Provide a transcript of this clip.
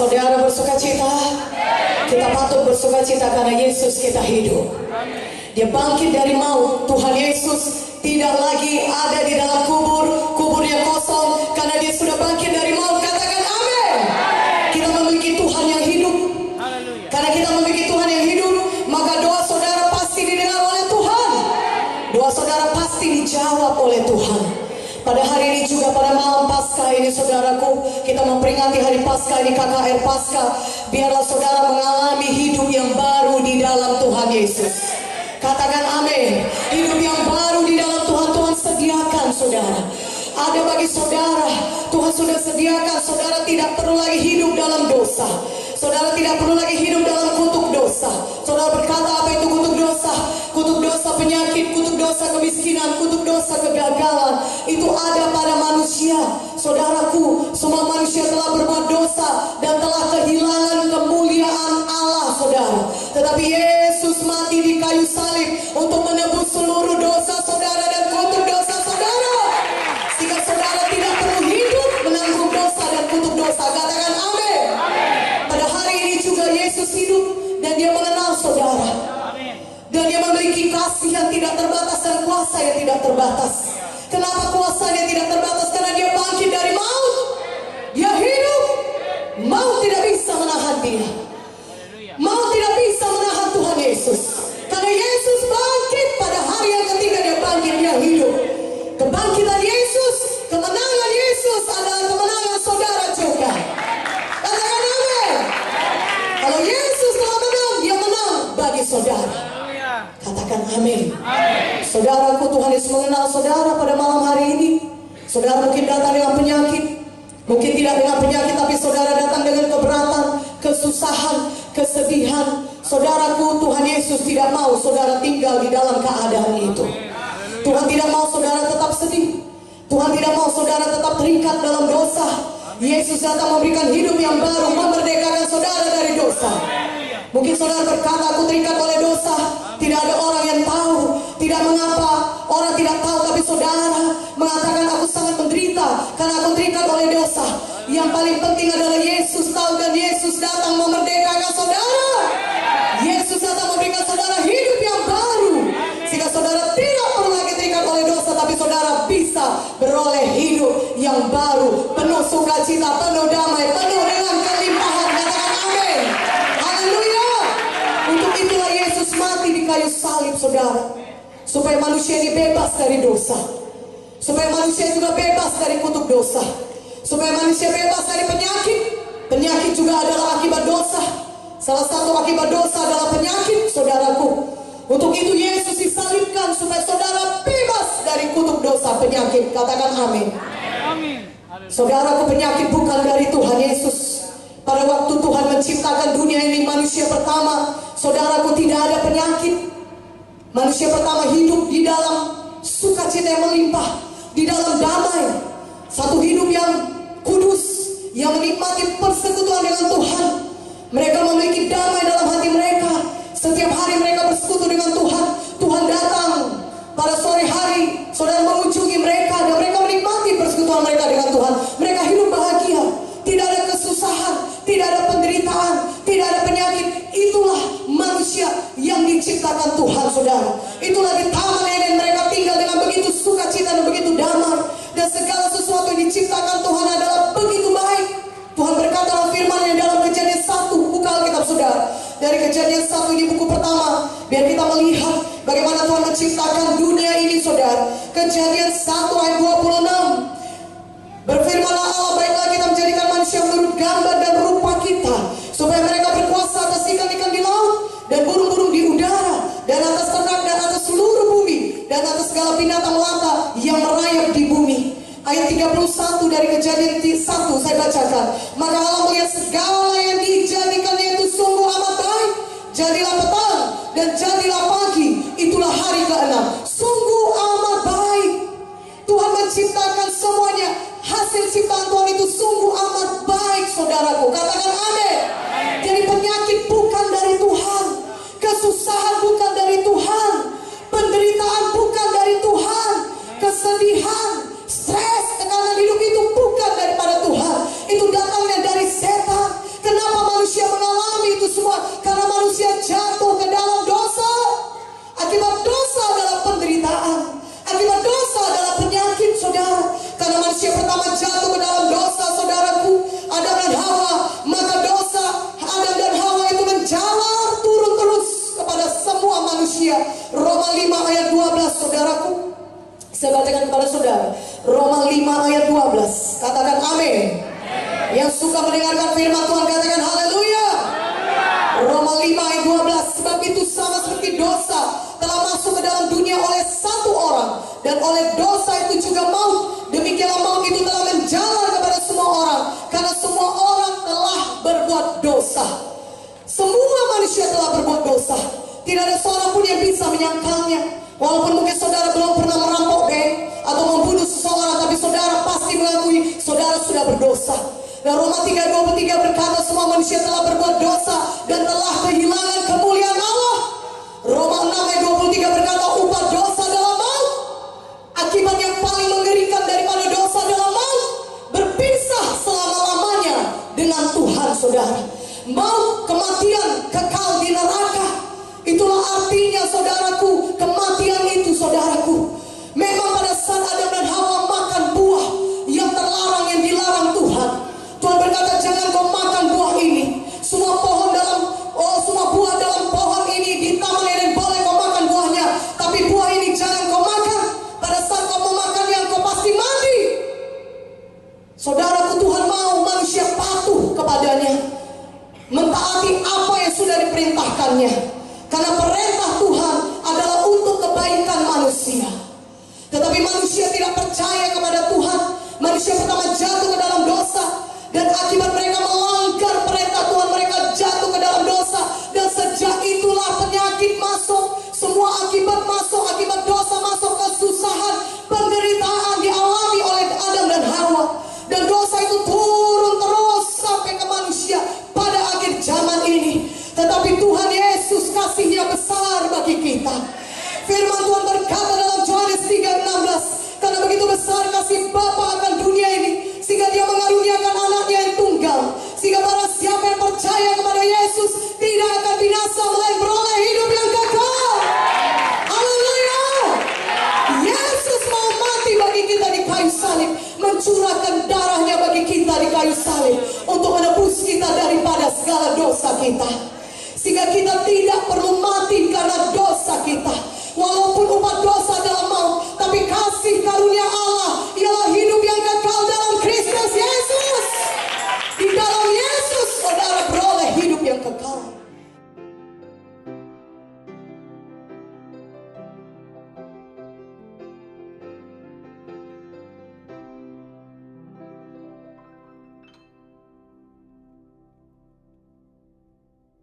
Saudara bersukacita? Kita patut bersukacita karena Yesus kita hidup. Dia bangkit dari maut. Tuhan Yesus tidak lagi ada di dalam kubur. Kuburnya kosong karena dia sudah bangkit dari maut. Katakan amin. Kita memiliki Tuhan yang hidup. Karena kita memiliki Tuhan yang hidup, maka doa saudara pasti didengar oleh Tuhan. Doa saudara pasti dijawab oleh Tuhan. Pada hari ini juga, pada malam Paskah ini saudaraku, kita memperingati hari Paskah ini, KKR Paskah. Biarlah saudara mengalami hidup yang baru di dalam Tuhan Yesus. Katakan amin. Hidup yang baru di dalam Tuhan. Tuhan sediakan saudara. Ada bagi saudara, Tuhan sudah sediakan. Saudara tidak perlu lagi hidup dalam dosa. Saudara tidak perlu lagi hidup dalam kutuk dosa. Saudara berkata, apa itu kutuk dosa? Kutuk dosa penyakit, kutuk dosa kemiskinan, kutuk dosa kegagalan. Itu ada pada manusia. Saudaraku, semua manusia telah berbuat dosa dan telah kehilangan kemuliaan Allah, saudara. Tetapi Yesus mati di kayu salib untuk menebus seluruh dosa saudara dan kutuk dosa saudara. Sehingga saudara tidak perlu hidup menanggung dosa dan kutuk dosa. Katakan amin. Pada hari ini juga Yesus hidup dan dia mengenal saudara. Dan dia memiliki kasih yang tidak terbatas dan kuasa yang tidak terbatas. Kenapa kuasanya tidak terbatas? Karena dia bangkit dari maut. Dia hidup. Maut tidak bisa menahan dia. Maut tidak bisa menahan Tuhan Yesus. Karena Yesus bangkit pada hari yang ketiga, dia bangkit, dia hidup. Kebangkitan Yesus, kemenangan Yesus adalah kemenangan saudara juga. Katakan amin. Kalau Yesus telah menang, dia menang bagi saudara. Katakan amin. Saudaraku, Tuhan Yesus mengenal saudara pada malam hari ini. Saudara mungkin datang dengan penyakit. Mungkin tidak dengan penyakit, tapi saudara datang dengan keberatan, kesusahan, kesedihan. Saudaraku, Tuhan Yesus tidak mau saudara tinggal di dalam keadaan itu. Tuhan tidak mau saudara tetap sedih. Tuhan tidak mau saudara tetap terikat dalam dosa. Yesus datang memberikan hidup yang baru, memerdekakan saudara dari dosa. Mungkin saudara berkata, aku terikat oleh dosa. Tidak ada orang yang tahu. Tidak mengapa orang tidak tahu, tapi saudara mengatakan, aku sangat menderita karena aku terikat oleh dosa. Yang paling penting adalah Yesus tahu, dan Yesus datang memerdekakan saudara. Yesus datang memberikan saudara hidup yang baru, sehingga saudara tidak perlu lagi terikat oleh dosa, tapi saudara bisa beroleh hidup yang baru, penuh sukacita, penuh damai, penuh dengan kelimpahan. Katakan amin. Haleluya. Untuk itulah Yesus mati di kayu salib, saudara, supaya manusia ini bebas dari dosa, supaya manusia juga bebas dari kutuk dosa, supaya manusia bebas dari penyakit. Penyakit juga adalah akibat dosa. Salah satu akibat dosa adalah penyakit, saudaraku. Untuk itu Yesus disalibkan supaya saudara bebas dari kutuk dosa, penyakit. Katakan amin. Saudaraku, penyakit bukan dari Tuhan Yesus. Pada waktu Tuhan menciptakan dunia ini, manusia pertama, saudaraku, tidak ada penyakit. Manusia pertama hidup di dalam sukacita yang melimpah, di dalam damai. Satu hidup yang kudus, yang menikmati persekutuan dengan Tuhan. Mereka memiliki damai dalam hati mereka. Setiap hari mereka bersekutu dengan Tuhan. Tuhan datang pada sore hari, saudara mengunjungi mereka, dan mereka menikmati persekutuan mereka dengan Tuhan. Mereka hidup bahagia. Tidak ada kesusahan, tidak ada penderitaan, tidak ada penyakit. Itulah manusia yang diciptakan Tuhan, saudara. Itulah di Taman Eden mereka tinggal dengan begitu sukacita dan begitu damai. Dan segala sesuatu yang diciptakan Tuhan adalah begitu baik. Tuhan berkata dalam firman-Nya dalam Kejadian 1, buka Alkitab saudara. Dari Kejadian 1 ini buku pertama, biar kita melihat bagaimana Tuhan menciptakan dunia ini, saudara. Kejadian 1 ayat 26. Berfirmanlah Allah, baiklah kita menjadikan manusia menurut gambar dan rupa kita, supaya mereka berkuasa atas ikan-ikan di laut, dan burung-burung di udara, dan atas ternak, dan atas seluruh bumi, dan atas segala binatang melata yang merayap di bumi. Ayat 31 dari Kejadian 1 saya bacakan. Maka Allah melihat segala yang dijadikannya itu sungguh amat baik. Jadilah petang dan jadilah pagi, itulah hari ke-6. Sungguh amat baik. Tuhan menciptakan semuanya. Hasil ciptaan Tuhan itu sungguh amat baik, saudaraku. Katakan amin. Jadi penyakit bukan dari Tuhan, kesusahan bukan dari Tuhan, penderitaan bukan dari Tuhan, kesedihan, stres, tekanan hidup itu bukan daripada Tuhan. Itu datangnya dari setan. Kenapa? manusia. Roma 5 ayat 12, saudaraku. Saya bacakan kepada saudara. Roma 5 ayat 12. Katakan amin. Yang suka mendengarkan firman Tuhan katakan haleluya. Roma 5 ayat 12. Sebab itu sama seperti dosa telah masuk ke dalam dunia oleh satu orang, dan oleh dosa itu juga maut. Demikianlah maut itu telah menjalar kepada semua orang, karena semua orang telah berbuat dosa. Semua manusia telah berbuat dosa. Tidak ada seorang pun yang bisa menyangkalnya. Walaupun mungkin saudara belum pernah merampok bank atau membunuh seseorang, tapi saudara pasti mengakui saudara sudah berdosa. Dan Roma 3:23 berkata semua manusia telah berbuat dosa dan telah kehilangan kemuliaan Allah. Roma 6 ayat 23 berkata upah dosa adalah maut. Akibat yang paling mengerikan daripada dosa adalah maut. Berpisah selama-lamanya dengan Tuhan, saudara. Maut, kematian, kekal di neraka. Itulah artinya, saudaraku, kematian itu, saudaraku. Memang pada saat Adam dan Hawa makan buah yang terlarang, yang dilarang Tuhan, Tuhan berkata jangan kau makan buah ini. Semua buah dalam pohon ini di Taman Eden boleh kau makan buahnya, tapi buah ini jangan kau makan. Pada saat kau memakannya kau pasti mati. Saudaraku, Tuhan mau manusia patuh kepadanya, mentaati apa yang sudah diperintahkannya. Karena perintah Tuhan adalah untuk kebaikan manusia. Tetapi manusia tidak percaya kepada Tuhan. Manusia pertama jatuh ke dalam dosa, dan akibat mereka melanggar perintah Tuhan, mereka jatuh ke dalam dosa. Dan sejak itulah penyakit masuk, semua akibat masuk, akibat dosa masuk, kesusahan, penderitaan dialami oleh Adam dan Hawa. Dan dosa itu turun terus sampai ke manusia pada akhir zaman ini. Tetapi Tuhan Yesus kasih-Nya besar bagi kita. Firman Tuhan berkata dalam Yohanes 3:16, karena begitu besar kasih Bapa akan dunia ini, sehingga Dia mengaruniakan anaknya yang tunggal, sehingga barang siapa yang percaya kepada Yesus tidak akan binasa, melainkan beroleh hidup yang kekal. Haleluya. Yesus mau mati bagi kita di kayu salib, mencurahkan darahnya bagi kita di kayu salib, untuk menebus kita daripada segala dosa kita, sehingga kita tidak perlu mati karena dosa kita. Walaupun upah dosa adalah maut, tapi kasih